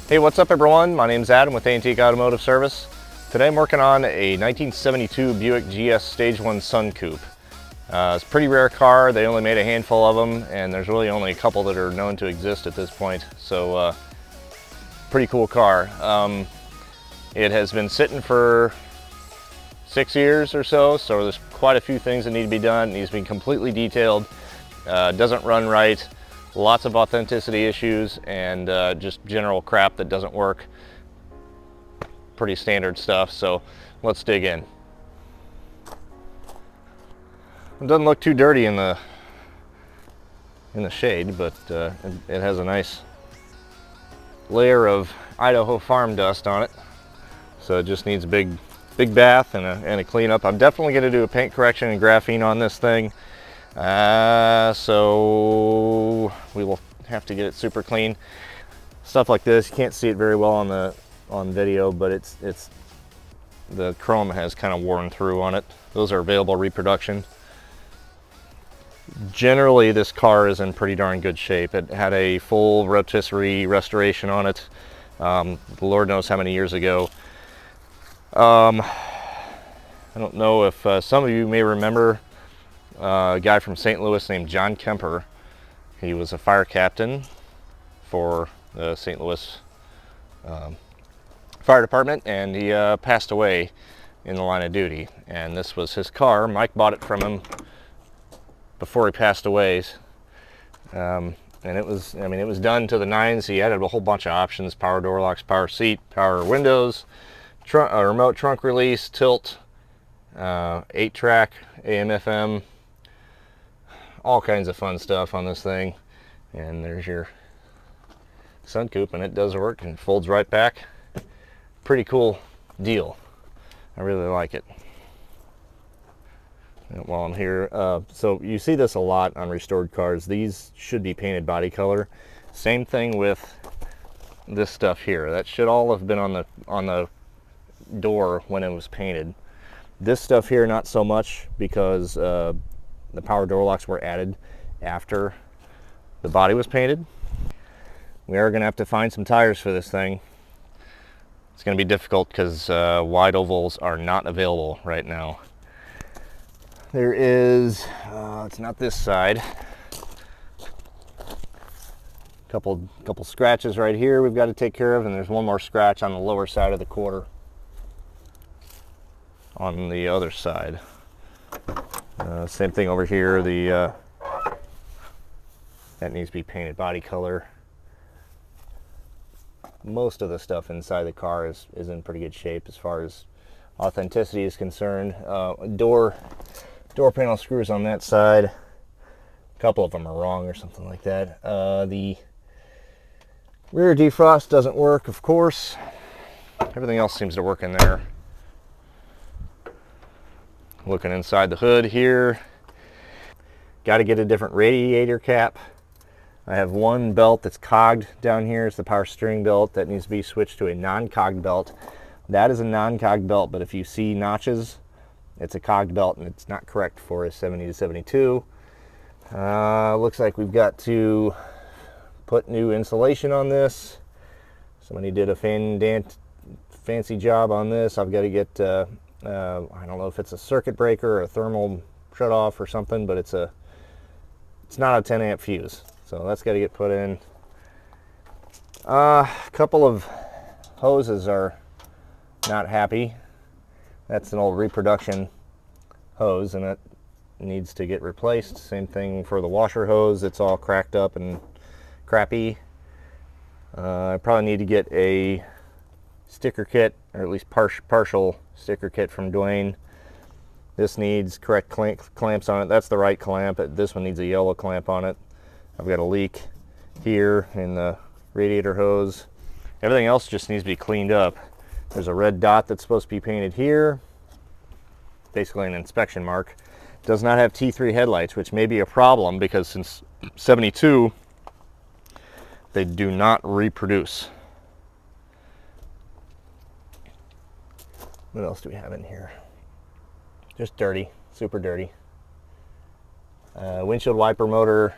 Hey, what's up everyone? My name's Adam with Antique Automotive Service. Today I'm working on a 1972 Buick GS Stage 1 SunCoupe. It's a pretty rare car. They only made a handful of them, and there's really only a couple that are known to exist at this point. So, pretty cool car. It has been sitting for 6 years or so, so there's quite a few things that need to be done. It needs to be completely detailed. Doesn't run right. Lots of authenticity issues and just general crap that doesn't work. Pretty standard stuff, so let's dig in. It doesn't look too dirty in the shade, but it has a nice layer of Idaho farm dust on it, so it just needs a big bath and a cleanup. I'm definitely going to do a paint correction and graphene on this thing. So we will have to get it super clean. Stuff like this, you can't see it very well on video, but it's the chrome has kind of worn through on it. Those are available reproduction. Generally, this car is in pretty darn good shape. It had a full rotisserie restoration on it. Lord knows how many years ago. I don't know if some of you may remember a guy from St. Louis named John Kemper. He was a fire captain for the St. Louis Fire Department, and he passed away in the line of duty. And this was his car. Mike bought it from him before he passed away. And it was, I mean, it was done to the nines. He added a whole bunch of options: power door locks, power seat, power windows, remote trunk release, tilt, 8-track, AM/FM. All kinds of fun stuff on this thing. And there's your SunCoupe, and it does work and folds right back. Pretty cool deal. I really like it. And while I'm here, so you see this a lot on restored cars. These should be painted body color. Same thing with this stuff here. That should all have been on the door when it was painted. This stuff here, not so much, because the power door locks were added after the body was painted. We are going to have to find some tires for this thing. It's going to be difficult because wide ovals are not available right now. There is, it's not this side, couple scratches right here we've got to take care of, and there's one more scratch on the lower side of the quarter on the other side. Same thing over here. That needs to be painted body color. Most of the stuff inside the car is in pretty good shape as far as authenticity is concerned. Door panel screws on that side, a couple of them are wrong or something like that. The rear defrost doesn't work, of course. Everything else seems to work in there. Looking inside the hood here, got to get a different radiator cap. I have one belt that's cogged down here. It's the power steering belt that needs to be switched to a non-cogged belt. That is a non-cogged belt, but if you see notches, it's a cogged belt, and it's not correct for a 70 to 72. Looks like we've got to put new insulation on this. Somebody did a fancy job on this. I've got to get I don't know if it's a circuit breaker or a thermal shut off or something, but it's not a 10 amp fuse, so that's got to get put in. A couple of hoses are not happy. That's an old reproduction hose, and it needs to get replaced. Same thing for the washer hose. It's all cracked up and crappy. I probably need to get a sticker kit, or at least partial sticker kit from Dwayne. This needs correct clamps on it. That's the right clamp. This one needs a yellow clamp on it. I've got a leak here in the radiator hose. Everything else just needs to be cleaned up. There's a red dot that's supposed to be painted here, basically an inspection mark. It does not have T3 headlights, which may be a problem because since 72 they do not reproduce. What else do we have in here? Just dirty, super dirty. Windshield wiper motor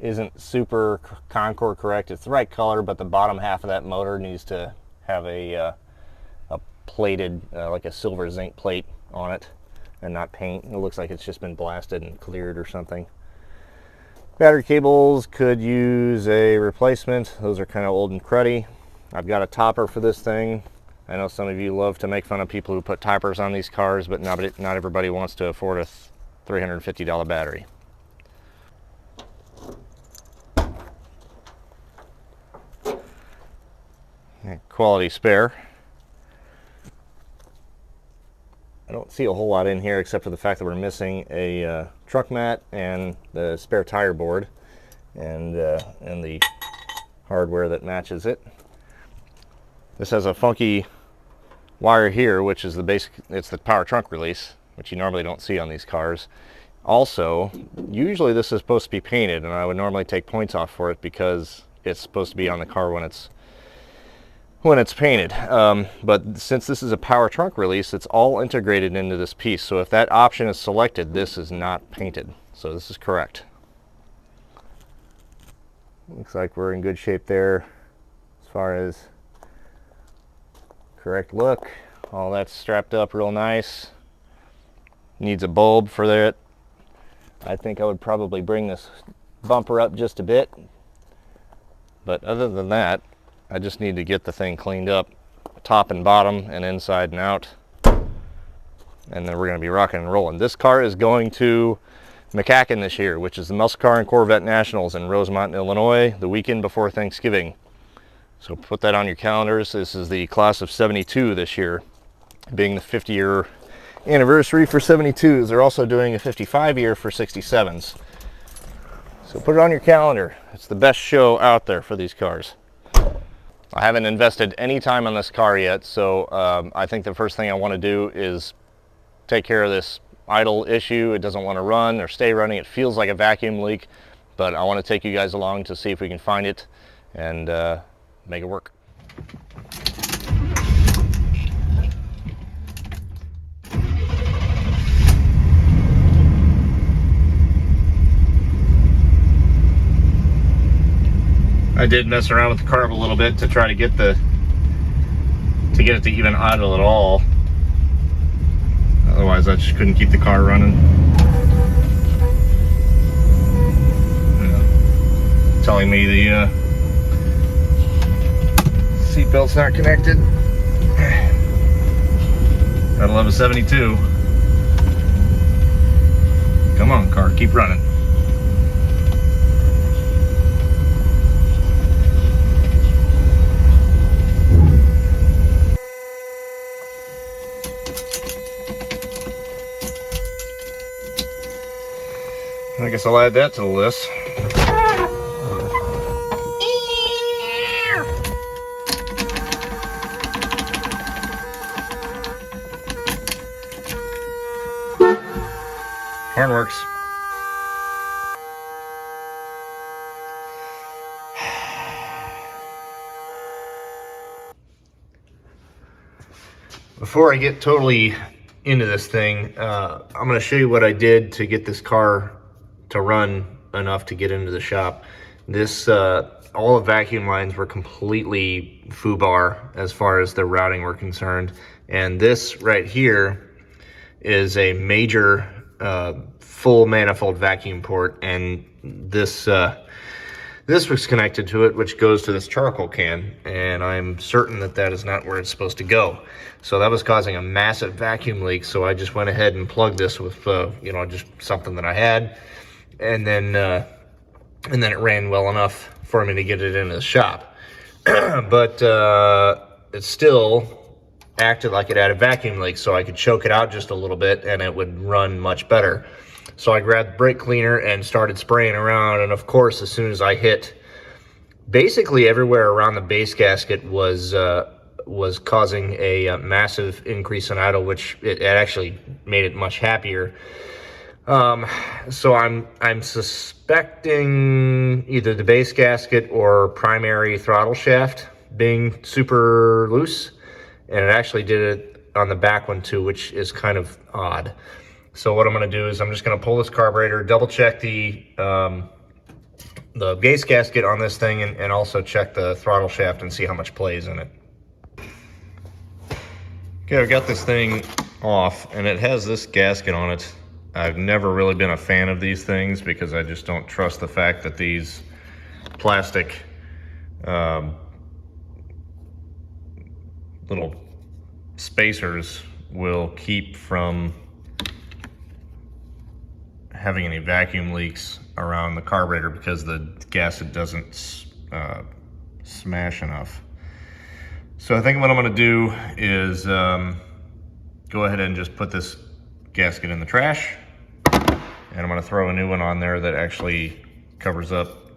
isn't super Concord correct. It's the right color, but the bottom half of that motor needs to have a plated, like a silver zinc plate on it, and not paint. It looks like it's just been blasted and cleared or something. Battery cables could use a replacement. Those are kind of old and cruddy. I've got a topper for this thing. I know some of you love to make fun of people who put toppers on these cars, but not everybody wants to afford a $350 battery. Quality spare. I don't see a whole lot in here except for the fact that we're missing a truck mat and the spare tire board and the hardware that matches it. This has a funky wire here, which is the basic, it's the power trunk release, which you normally don't see on these cars. Also, usually this is supposed to be painted, and I would normally take points off for it because it's supposed to be on the car when it's painted, but since this is a power trunk release, it's all integrated into this piece. So if that option is selected, this is not painted. So this is correct. Looks like we're in good shape there as far as correct look. All that's strapped up real nice. Needs a bulb for that. I think I would probably bring this bumper up just a bit, but other than that, I just need to get the thing cleaned up, top and bottom and inside and out, and then we're going to be rocking and rolling. This car is going to MCACN this year, which is the Muscle Car and Corvette Nationals in Rosemont, Illinois, the weekend before Thanksgiving. So put that on your calendars. This is the class of 72 this year, being the 50-year anniversary for 72s. They're also doing a 55-year for 67s. So put it on your calendar. It's the best show out there for these cars. I haven't invested any time on this car yet, so I think the first thing I want to do is take care of this idle issue. It doesn't want to run or stay running. It feels like a vacuum leak, but I want to take you guys along to see if we can find it and make it work. I did mess around with the carb a little bit to try to get it to even idle at all. Otherwise, I just couldn't keep the car running. Telling me the seatbelt's not connected. Gotta love a 72. Come on, car, keep running. I guess I'll add that to the list. Horn works. Before I get totally into this thing, I'm going to show you what I did to get this car to run enough to get into the shop. This all the vacuum lines were completely foobar as far as the routing were concerned, and this right here is a major full manifold vacuum port, and this was connected to it, which goes to this charcoal can, and I'm certain that that is not where it's supposed to go. So that was causing a massive vacuum leak, so I just went ahead and plugged this with you know, just something that I had, and then it ran well enough for me to get it into the shop. But it still acted like it had a vacuum leak, so I could choke it out just a little bit and it would run much better. So I grabbed the brake cleaner and started spraying around, and of course, as soon as I hit, basically everywhere around the base gasket was causing a massive increase in idle, which it actually made it much happier. So I'm suspecting either the base gasket or primary throttle shaft being super loose, and it actually did it on the back one too, which is kind of odd. So what I'm going to do is I'm just going to pull this carburetor, double check the the base gasket on this thing and also check the throttle shaft and see how much play is in it. Okay, I've got this thing off and it has this gasket on it. I've never really been a fan of these things because I just don't trust the fact that these plastic little spacers will keep from having any vacuum leaks around the carburetor because the gasket doesn't smash enough. So I think what I'm going to do is go ahead and just put this gasket in the trash, and I'm going to throw a new one on there that actually covers up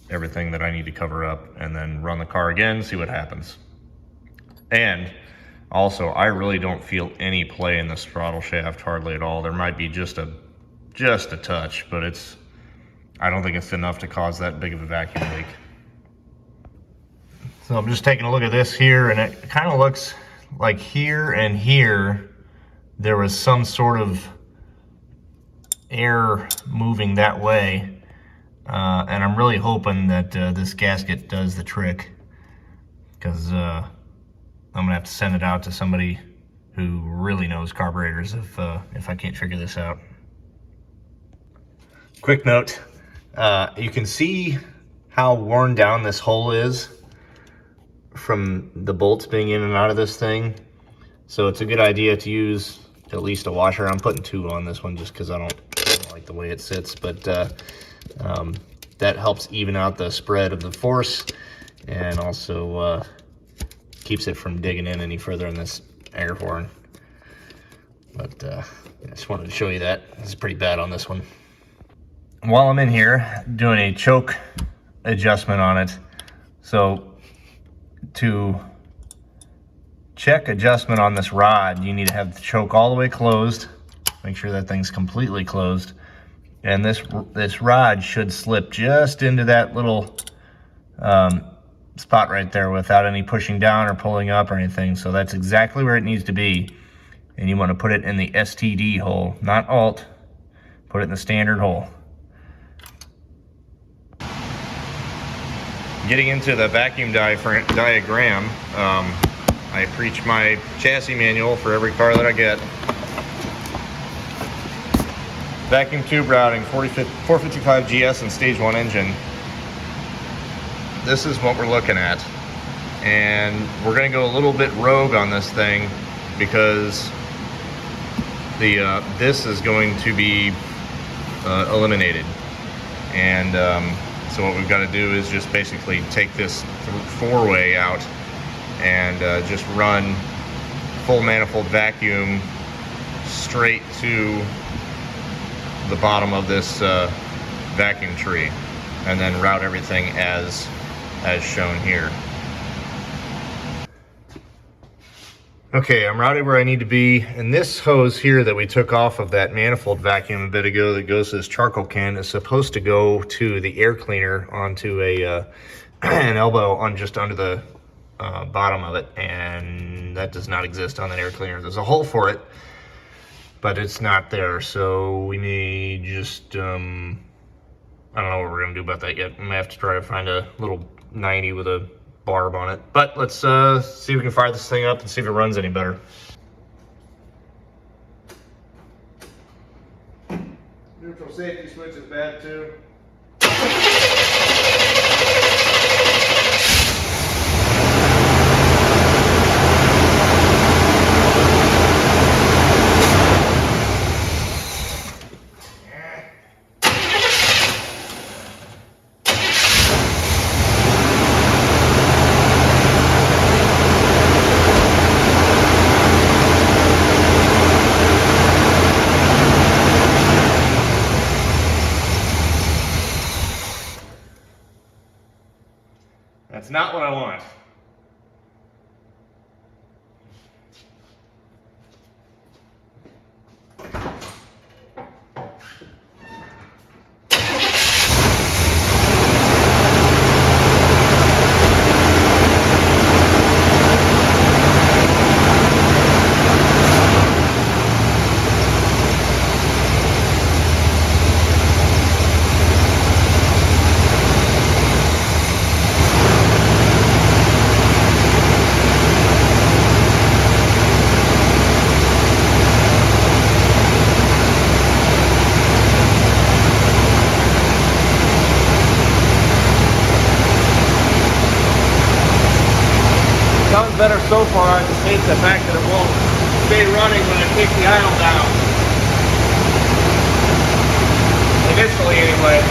everything that I need to cover up, and then run the car again, see what happens. And also, I really don't feel any play in this throttle shaft, hardly at all. There might be just a touch, but I don't think it's enough to cause that big of a vacuum leak. So I'm just taking a look at this here, and it kind of looks like here and here there was some sort of air moving that way, and I'm really hoping that this gasket does the trick, because I'm gonna have to send it out to somebody who really knows carburetors if I can't figure this out. Quick note, you can see how worn down this hole is from the bolts being in and out of this thing. So it's a good idea to use at least a washer. I'm putting 2 on this one just because I don't like the way it sits, but that helps even out the spread of the force, and also keeps it from digging in any further in this air horn. But I just wanted to show you that. This is pretty bad on this one. While I'm in here doing a choke adjustment on it, so to check adjustment on this rod, you need to have the choke all the way closed. Make sure that thing's completely closed. And this rod should slip just into that little spot right there without any pushing down or pulling up or anything. So that's exactly where it needs to be. And you want to put it in the STD hole, not alt. Put it in the standard hole. Getting into the vacuum diagram, I preach my chassis manual for every car that I get. Vacuum tube routing, 455 GS and stage 1 engine. This is what we're looking at. And we're gonna go a little bit rogue on this thing because this is going to be eliminated. And so what we've got to do is just basically take this 4-way out and just run full manifold vacuum straight to the bottom of this vacuum tree, and then route everything as shown here. Okay, I'm routed where I need to be, and this hose here that we took off of that manifold vacuum a bit ago that goes to this charcoal can is supposed to go to the air cleaner onto an elbow on just under the bottom of it, and that does not exist on that air cleaner. There's a hole for it, but it's not there, so we may just, I don't know what we're gonna do about that yet. I may have to try to find a little 90 with a barb on it, but let's see if we can fire this thing up and see if it runs any better. Neutral safety switch is bad too. That's not what I want. so far. I just hate the fact that it won't stay running when I take the idle down. Initially, anyway.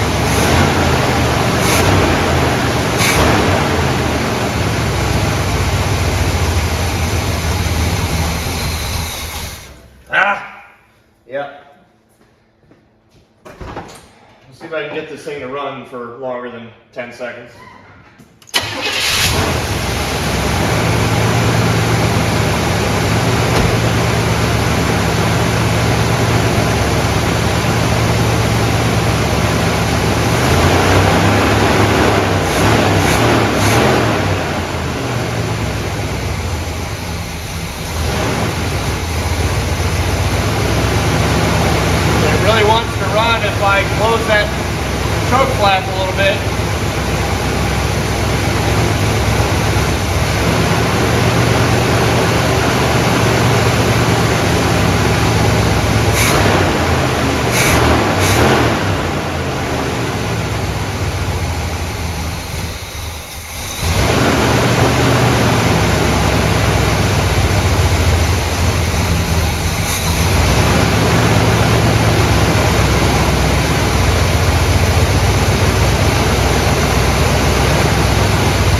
Yep. Let's see if I can get this thing to run for longer than 10 seconds. If I close that choke flap a little bit.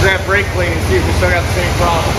Grab brake clean and see if we still got the same problem.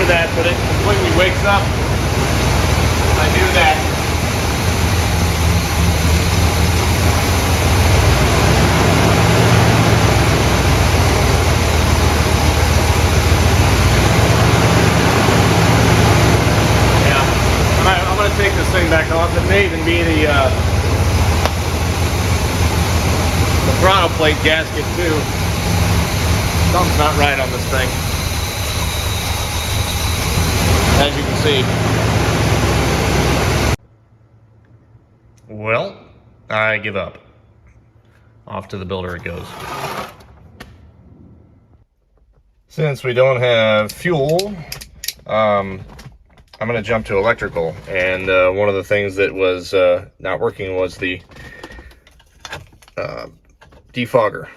That, but it completely wakes up. I do that. Yeah, I'm going to take this thing back off. It may even be the throttle plate gasket too. Something's not right on this thing, as you can see. Well, I give up. Off to the builder it goes. Since we don't have fuel, I'm going to jump to electrical. And one of the things that was not working was the defogger.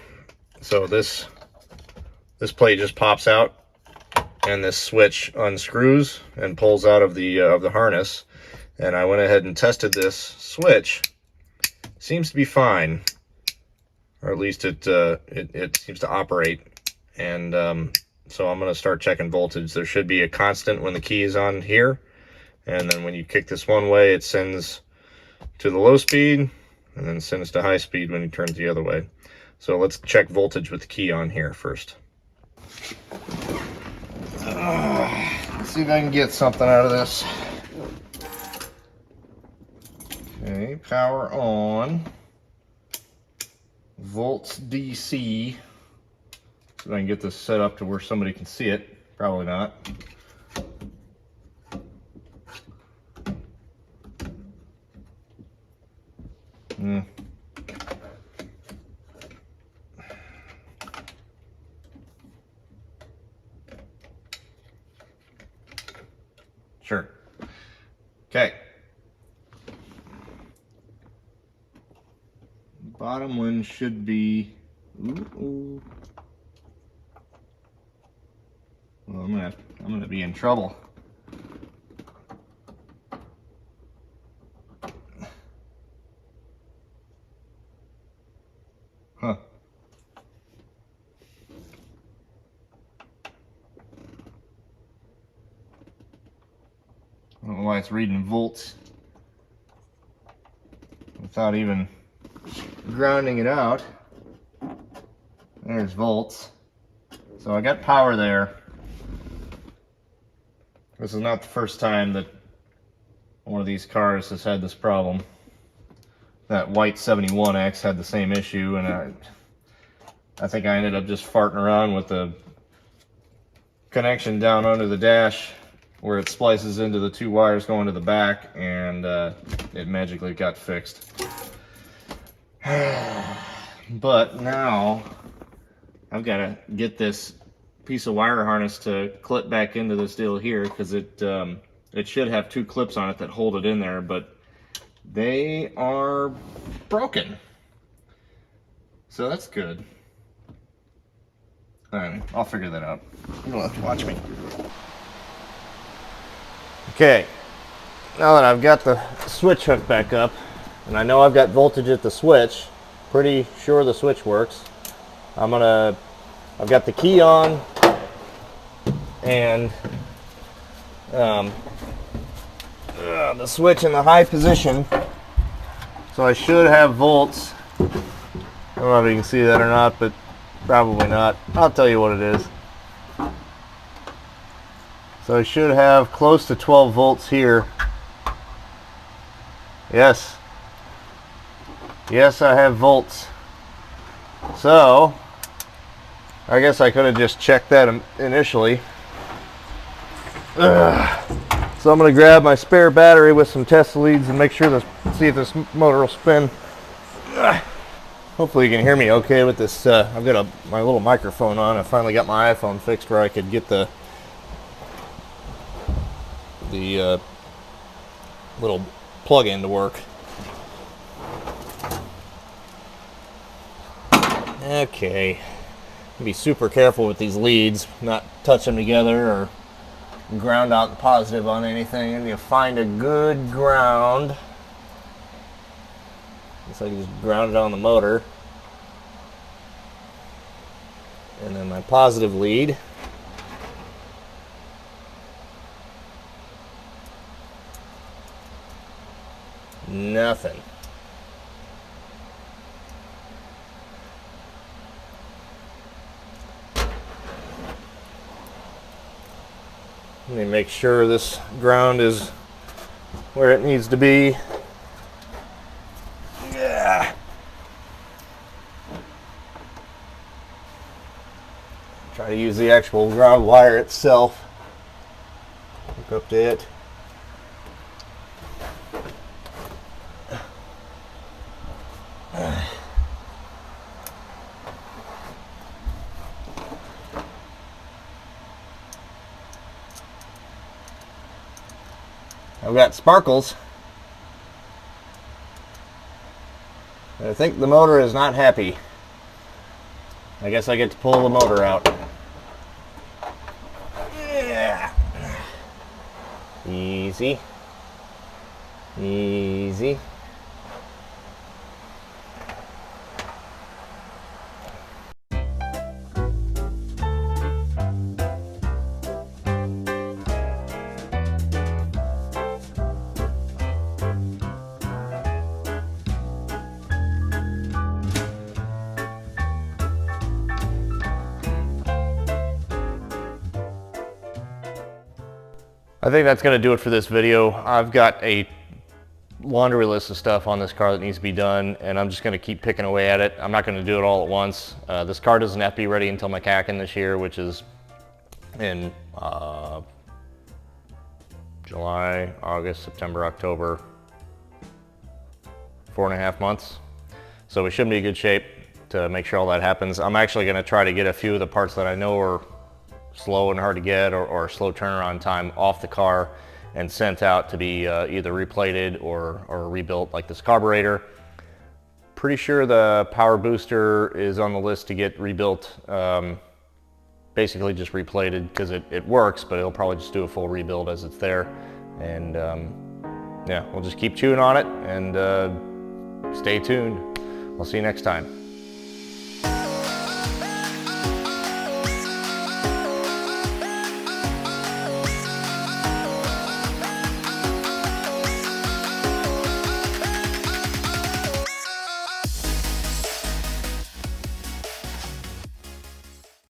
So this plate just pops out, and this switch unscrews and pulls out of the harness. And I went ahead and tested this switch. Seems to be fine, or at least it seems to operate. And so I'm going to start checking voltage. There should be a constant when the key is on here, and then when you kick this one way, it sends to the low speed, and then sends to high speed when you turn the other way. So let's check voltage with the key on here first. Let's see if I can get something out of this. Okay, power on. Volts DC. See if I can get this set up to where somebody can see it. Probably not. Sure. Okay. Bottom one should be. Well, I'm gonna be in trouble. Huh. I don't know why it's reading volts without even grounding it out. There's volts. So I got power there. This is not the first time that one of these cars has had this problem. That white 71X had the same issue, and I think I ended up just farting around with the connection down under the dash where it splices into the 2 wires going to the back, and it magically got fixed. But now I've got to get this piece of wire harness to clip back into this deal here, because it should have 2 clips on it that hold it in there, but they are broken. So that's good. Alright, I'll figure that out. You don't have to watch me. Okay, now that I've got the switch hooked back up, and I know I've got voltage at the switch, pretty sure the switch works, I've got the key on, and the switch in the high position, so I should have volts. I don't know if you can see that or not, but probably not. I'll tell you what it is. So I should have close to 12 volts here. Yes. Yes, I have volts. So I guess I could have just checked that initially. So I'm going to grab my spare battery with some test leads and make sure see if this motor will spin. Hopefully you can hear me okay with this. I've got my little microphone on. I finally got my iPhone fixed where I could get the little plug-in to work. Okay, be super careful with these leads, not touch them together or ground out the positive on anything. And you find a good ground. Looks like I just ground it on the motor. And then my positive lead. Nothing. Let me make sure this ground is where it needs to be. Yeah. Try to use the actual ground wire itself. Hook up to it. I've got sparkles. I think the motor is not happy. I guess I get to pull the motor out. Yeah. Easy. Easy. I think that's going to do it for this video. I've got a laundry list of stuff on this car that needs to be done, and I'm just going to keep picking away at it. I'm not going to do it all at once. This car doesn't have to be ready until MCACN this year, which is in July, August, September, October, 4.5 months. So we should be in good shape to make sure all that happens. I'm actually going to try to get a few of the parts that I know are slow and hard to get or slow turnaround time off the car and sent out to be either replated or rebuilt, like this carburetor. Pretty sure the power booster is on the list to get rebuilt, basically just replated, because it works, but it'll probably just do a full rebuild as it's there. And yeah, we'll just keep chewing on it and stay tuned. I'll see you next time.